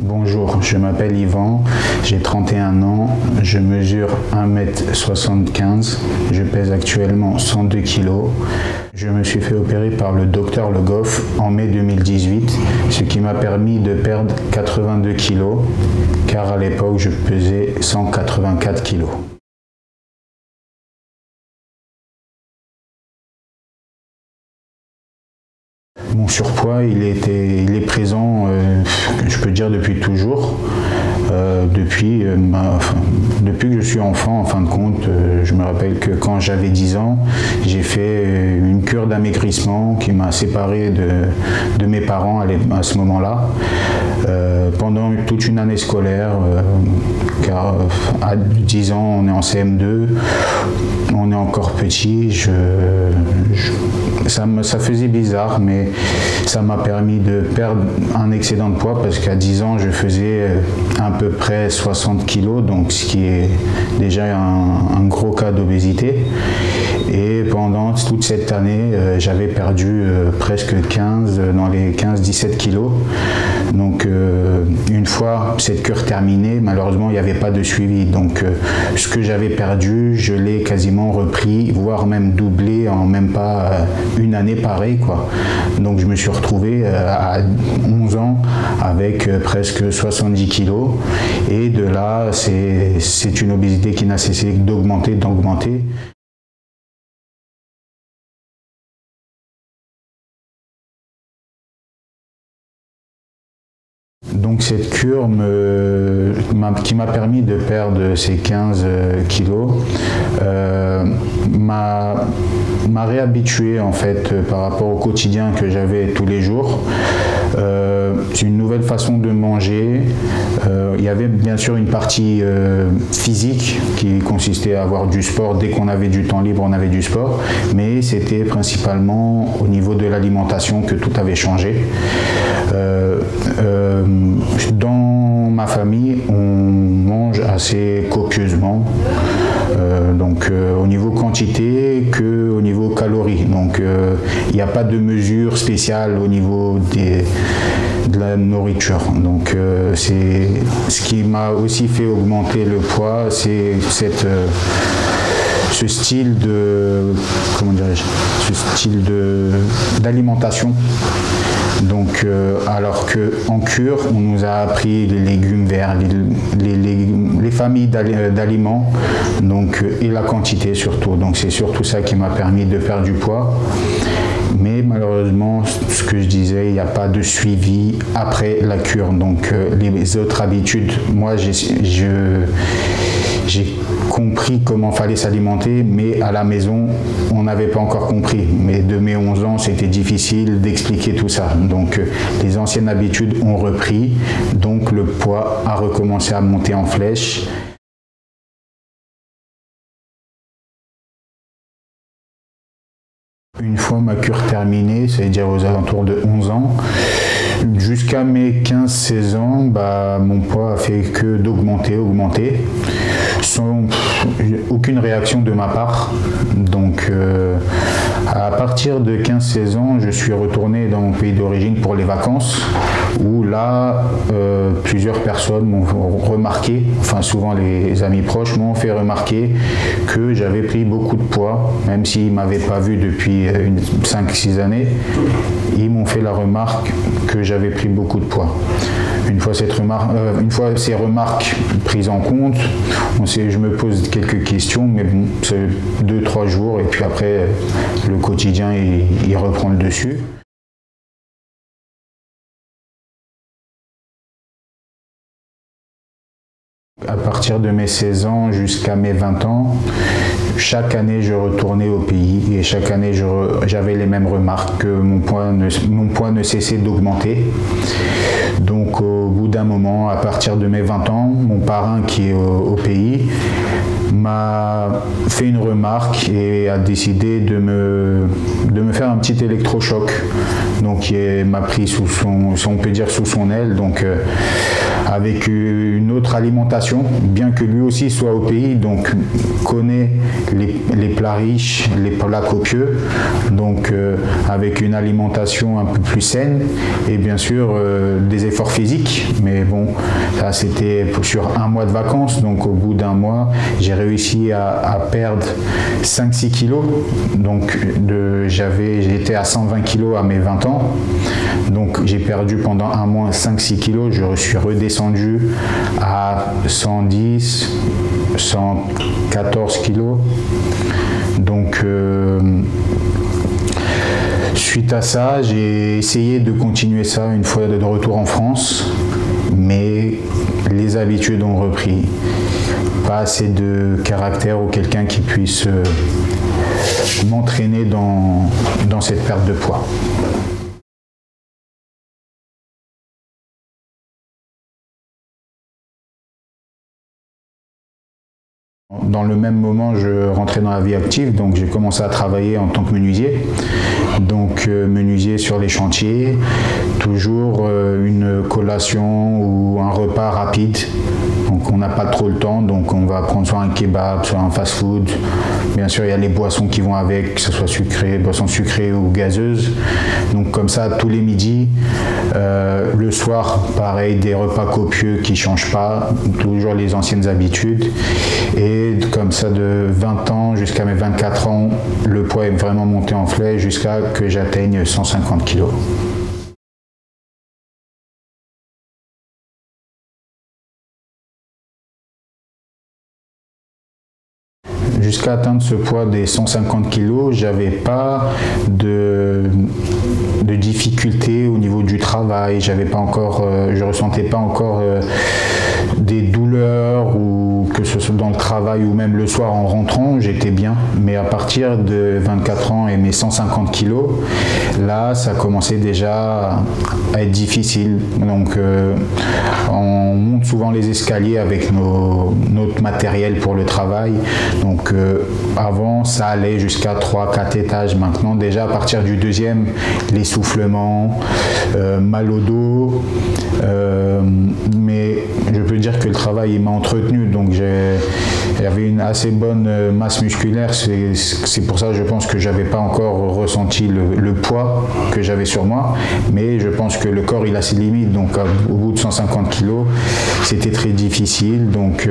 Bonjour, je m'appelle Yvan, j'ai 31 ans, je mesure 1m75, je pèse actuellement 102 kg. Je me suis fait opérer par le docteur Le Goff en mai 2018, ce qui m'a permis de perdre 82 kg, car à l'époque je pesais 184 kg. Mon surpoids, il est présent, je peux dire depuis toujours. Depuis que je suis enfant, en fin de compte, je me rappelle que quand j'avais 10 ans, j'ai fait une cure d'amaigrissement qui m'a séparé de mes parents à ce moment-là. Pendant toute une année scolaire, car à 10 ans, on est en CM2, on est encore petit, ça faisait bizarre, mais ça m'a permis de perdre un excédent de poids parce qu'à 10 ans, je faisais à peu près 60 kg, donc ce qui est déjà un gros cas d'obésité. Et pendant toute cette année, j'avais perdu presque dans les 15-17 kilos. Donc une fois cette cure terminée, malheureusement, il n'y avait pas de suivi. Donc ce que j'avais perdu, je l'ai quasiment repris, voire même doublé en même pas une année pareille, quoi. Donc je me suis retrouvé à 11 ans avec presque 70 kilos. Et de là, c'est une obésité qui n'a cessé d'augmenter. Donc cette cure qui m'a permis de perdre ces 15 kilos m'a réhabitué en fait par rapport au quotidien que j'avais tous les jours. C'est une nouvelle façon de manger. Il y avait bien sûr une partie physique qui consistait à avoir du sport. Dès qu'on avait du temps libre, on avait du sport. Mais c'était principalement au niveau de l'alimentation que tout avait changé. Dans ma famille, on mange assez copieusement, donc au niveau quantité qu'au niveau calories. Donc il n'y a pas de mesure spéciale au niveau de la nourriture. Donc c'est ce qui m'a aussi fait augmenter le poids, c'est ce style d'alimentation. Donc, alors qu'en cure, on nous a appris les légumes verts, les familles d'aliments, donc, et la quantité surtout. Donc, c'est surtout ça qui m'a permis de perdre du poids. Mais malheureusement, ce que je disais, il n'y a pas de suivi après la cure. Donc, les autres habitudes, moi, j'ai compris comment fallait s'alimenter, mais à la maison, on n'avait pas encore compris. Mais de mes 11 ans, c'était difficile d'expliquer tout ça. Donc, les anciennes habitudes ont repris, donc le poids a recommencé à monter en flèche. Une fois ma cure terminée, c'est-à-dire aux alentours de 11 ans, jusqu'à mes 15-16 ans, mon poids a fait que d'augmenter, sans aucune réaction de ma part. Donc à partir de 15-16 ans, je suis retourné dans mon pays d'origine pour les vacances, où là, plusieurs personnes m'ont remarqué, enfin souvent les amis proches m'ont fait remarquer que j'avais pris beaucoup de poids, même s'ils ne m'avaient pas vu depuis 5-6 années, ils m'ont fait la remarque que j'avais pris beaucoup de poids. Une fois ces remarques prises en compte, je me pose quelques questions, mais bon, c'est 2-3 jours et puis après le quotidien il reprend le dessus. À partir de mes 16 ans jusqu'à mes 20 ans, chaque année je retournais au pays et chaque année j'avais les mêmes remarques, que mon poids ne cessait d'augmenter. Donc au bout d'un moment, à partir de mes 20 ans, mon parrain qui est au pays m'a fait une remarque et a décidé de me faire un petit électrochoc. Donc il m'a pris on peut dire sous son aile. Donc avec une autre alimentation, bien que lui aussi soit au pays, donc connaît les plats riches, les plats copieux, donc avec une alimentation un peu plus saine et bien sûr des efforts physiques. Mais bon, ça c'était sur un mois de vacances, donc au bout d'un mois, j'ai réussi à perdre 5-6 kilos. Donc j'étais à 120 kilos à mes 20 ans. Donc j'ai perdu pendant un mois 5-6 kilos. Je suis redescendu à 110, 114 kilos. Donc suite à ça, j'ai essayé de continuer ça une fois de retour en France, mais les habitudes ont repris. Pas assez de caractère ou quelqu'un qui puisse m'entraîner dans cette perte de poids. Dans le même moment, je rentrais dans la vie active, donc j'ai commencé à travailler en tant que menuisier. Donc menuisier sur les chantiers, toujours une collation ou un repas rapide. Donc on n'a pas trop le temps, donc on va prendre soit un kebab, soit un fast-food. Bien sûr, il y a les boissons qui vont avec, que ce soit sucré, boissons sucrées ou gazeuses. Donc comme ça, tous les midis. Le soir, pareil, des repas copieux qui ne changent pas, toujours les anciennes habitudes. Et comme ça, de 20 ans jusqu'à mes 24 ans, le poids est vraiment monté en flèche jusqu'à que j'atteigne 150 kg. Jusqu'à atteindre ce poids des 150 kg, j'avais pas de difficultés au niveau du travail. Je ressentais pas encore des douleurs, ou que ce soit dans le travail ou même le soir en rentrant, j'étais bien. Mais à partir de 24 ans et mes 150 kg, là, ça commençait déjà à être difficile. Donc, on monte souvent les escaliers avec notre matériel pour le travail. Donc, avant, ça allait jusqu'à 3-4 étages. Maintenant, déjà, à partir du deuxième, l'essoufflement, mal au dos. Mais je peux dire que le travail m'a entretenu, donc j'avais une assez bonne masse musculaire. C'est pour ça que je pense que j'avais pas encore ressenti le poids que j'avais sur moi, mais je pense que le corps il a ses limites. Donc au bout de 150 kg, c'était très difficile. Donc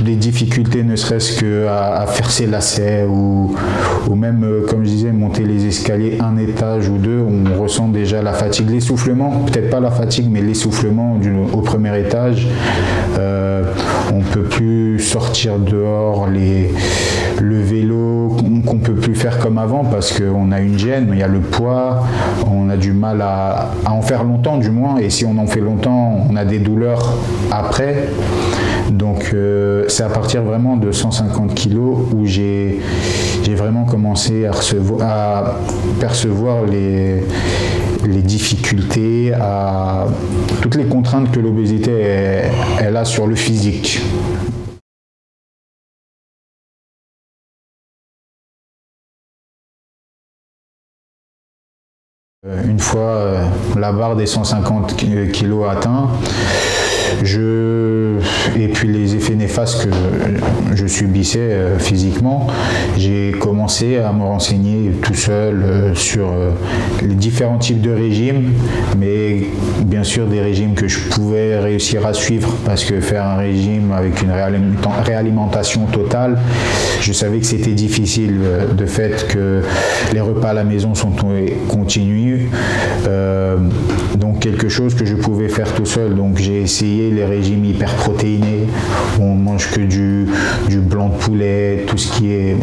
des difficultés, ne serait-ce qu'à faire ses lacets ou même, comme je disais, monter les escaliers un étage ou deux, on ressent déjà la fatigue, l'essoufflement, peut-être pas la fatigue, mais l'essoufflement au premier étage. On ne peut plus sortir dehors, le vélo qu'on ne peut plus faire comme avant parce qu'on a une gêne, il y a le poids, on a du mal à en faire longtemps du moins, et si on en fait longtemps, on a des douleurs après. Donc c'est à partir vraiment de 150 kg où j'ai vraiment commencé à percevoir les difficultés, à toutes les contraintes que l'obésité elle a sur le physique. Une fois la barre des 150 kg atteint, et puis les effets néfastes que je subissais physiquement, j'ai commencé à me renseigner tout seul sur les différents types de régimes, mais bien sûr des régimes que je pouvais réussir à suivre, parce que faire un régime avec une réalimentation totale, je savais que c'était difficile, de fait que les repas à la maison sont continus, donc quelque chose que je pouvais faire tout seul. Donc j'ai essayé les régimes hyperprotéinés, où on mange que du blanc de poulet, tout ce qui est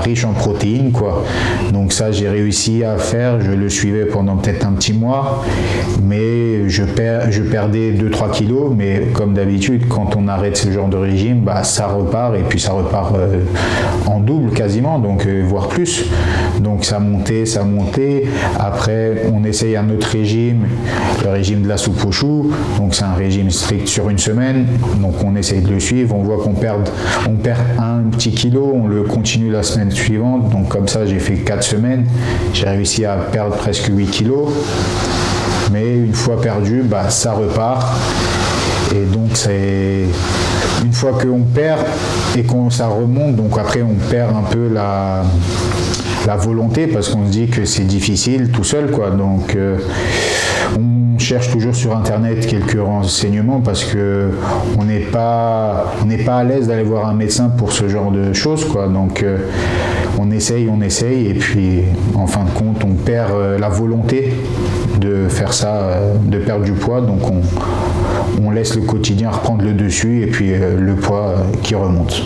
riche en protéines, quoi. Donc ça, j'ai réussi à faire, je le suivais pendant peut-être un petit mois, mais je perdais 2-3 kilos, mais comme d'habitude, quand on arrête ce genre de régime, ça repart, et puis ça repart en double quasiment, donc voire plus. Donc ça montait. Après, on essaye un autre régime, le régime de la soupe aux choux. Donc c'est un régime strict sur une semaine. Donc on essaye de le suivre. On voit qu'on perd un petit kilo, on le continue la semaine suivante. Donc comme ça, j'ai fait 4 semaines. J'ai réussi à perdre presque 8 kilos. Mais une fois perdu, ça repart. Et donc c'est une fois qu'on perd et qu'on ça remonte, donc après on perd un peu la volonté parce qu'on se dit que c'est difficile tout seul, quoi. Donc on cherche toujours sur internet quelques renseignements parce que on n'est pas à l'aise d'aller voir un médecin pour ce genre de choses, quoi. Donc on essaye et puis en fin de compte on perd la volonté de faire ça, de perdre du poids, donc on laisse le quotidien reprendre le dessus et puis le poids qui remonte.